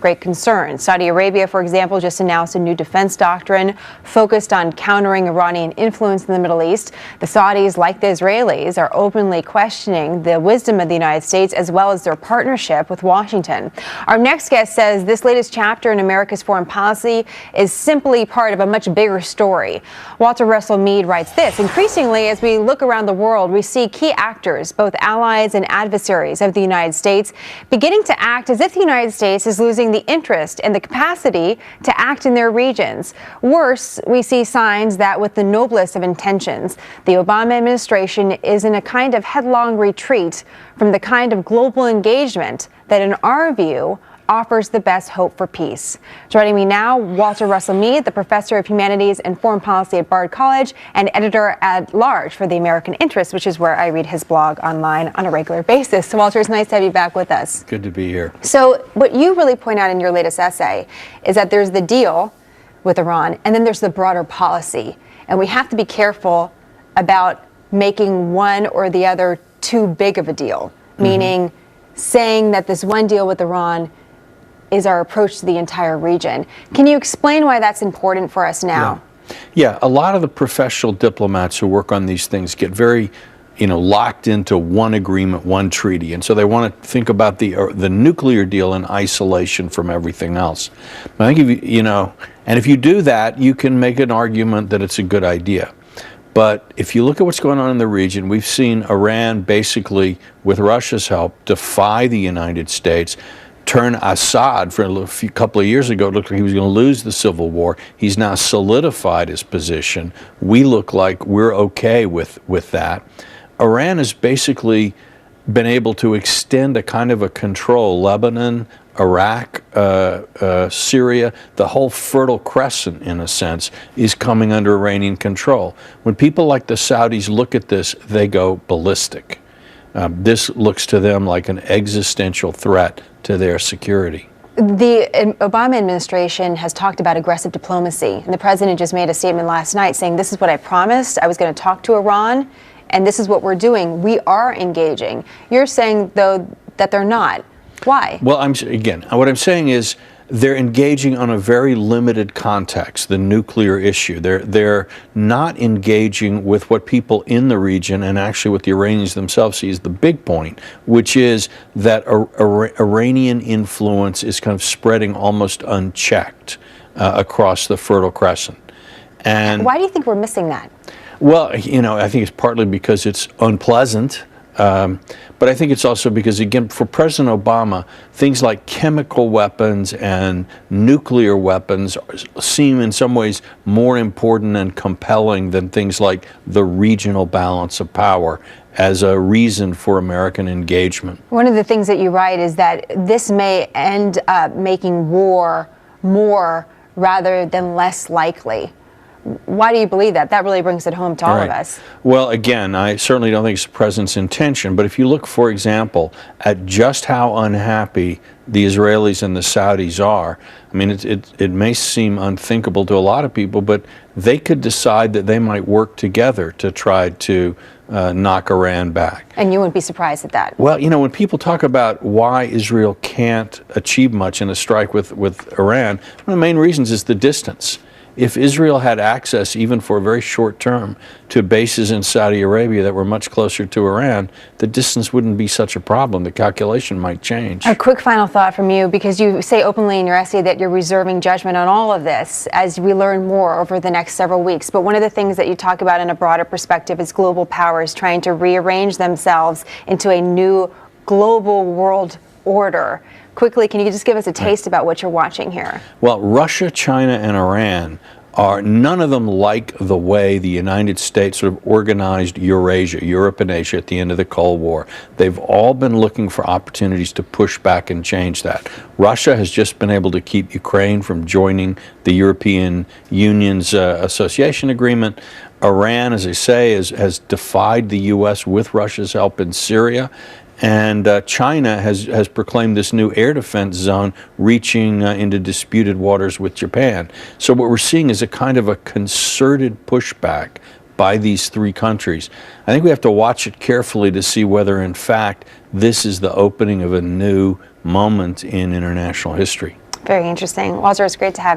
great concern. Saudi Arabia, for example, just announced a new defense doctrine focused on countering Iranian influence in the Middle East. The Saudis, like the Israelis, are openly questioning the wisdom of the United States as well as their partnership with Washington. Our next guest says this latest chapter in America's foreign policy is simply part of a much bigger story. Walter Russell Mead writes this: increasingly, as we look around the world, we see key actors, both allies and adversaries of the United States, beginning to act as if the United States is losing the interest and the capacity to act in their regions. Worse, we see signs that with the noblest of intentions, the Obama administration is in a kind of headlong retreat from the kind of global engagement that, in our view, offers the best hope for peace. Joining me now, Walter Russell Mead, the professor of humanities and foreign policy at Bard College and editor-at-large for the American Interest, which is where I read his blog online on a regular basis. So, Walter, it's nice to have you back with us. Good to be here. So, what you really point out in your latest essay is that there's the deal with Iran, and then there's the broader policy. And we have to be careful about making one or the other too big of a deal, meaning saying that this one deal with Iran is our approach to the entire region. Can you explain why that's important for us now? Yeah, a lot of the professional diplomats who work on these things get very, locked into one agreement, one treaty, and so they want to think about the nuclear deal in isolation from everything else. But I think if you do that, you can make an argument that it's a good idea. But if you look at what's going on in the region, we've seen Iran basically, with Russia's help, defy the United States, turn Assad. For a couple of years ago, it looked like he was going to lose the civil war. He's now solidified his position. We look like we're okay with that. Iran has basically been able to extend a kind of a control. Lebanon, Iraq, Syria, the whole Fertile Crescent, in a sense, is coming under Iranian control. When people like the Saudis look at this, they go ballistic. This looks to them like an existential threat to their security. The Obama administration has talked about aggressive diplomacy, and the president just made a statement last night saying, this is what I promised, I was going to talk to Iran, and this is what we're doing. We are engaging. You're saying, though, that they're not. Why? Well, what I'm saying is they're engaging on a very limited context, the nuclear issue. They're not engaging with what people in the region, and actually what the Iranians themselves see as the big point, which is that Iranian influence is kind of spreading almost unchecked across the Fertile Crescent. And why do you think we're missing that? Well, I think it's partly because it's unpleasant. But I think it's also because, again, for President Obama, things like chemical weapons and nuclear weapons seem in some ways more important and compelling than things like the regional balance of power as a reason for American engagement. One of the things that you write is that this may end up making war more rather than less likely. Why do you believe that? That really brings it home to all of us. Well, again, I certainly don't think it's the president's intention, but if you look, for example, at just how unhappy the Israelis and the Saudis are, I mean, it may seem unthinkable to a lot of people, but they could decide that they might work together to try to knock Iran back. And you wouldn't be surprised at that? Well, when people talk about why Israel can't achieve much in a strike with Iran, one of the main reasons is the distance. If Israel had access, even for a very short term, to bases in Saudi Arabia that were much closer to Iran, the distance wouldn't be such a problem. The calculation might change. A quick final thought from you, because you say openly in your essay that you're reserving judgment on all of this as we learn more over the next several weeks. But one of the things that you talk about in a broader perspective is global powers trying to rearrange themselves into a new global world order. Quickly, can you just give us a taste about what you're watching here? Well, Russia, China, and Iran none of them like the way the United States sort of organized Eurasia, Europe and Asia at the end of the Cold War. They've all been looking for opportunities to push back and change that. Russia has just been able to keep Ukraine from joining the European Union's association agreement. Iran, as I say, has defied the U.S. with Russia's help in Syria. And China has proclaimed this new air defense zone reaching into disputed waters with Japan. So what we're seeing is a kind of a concerted pushback by these three countries. I think we have to watch it carefully to see whether, in fact, this is the opening of a new, moment in international history. Very interesting. Walter, it's great to have you.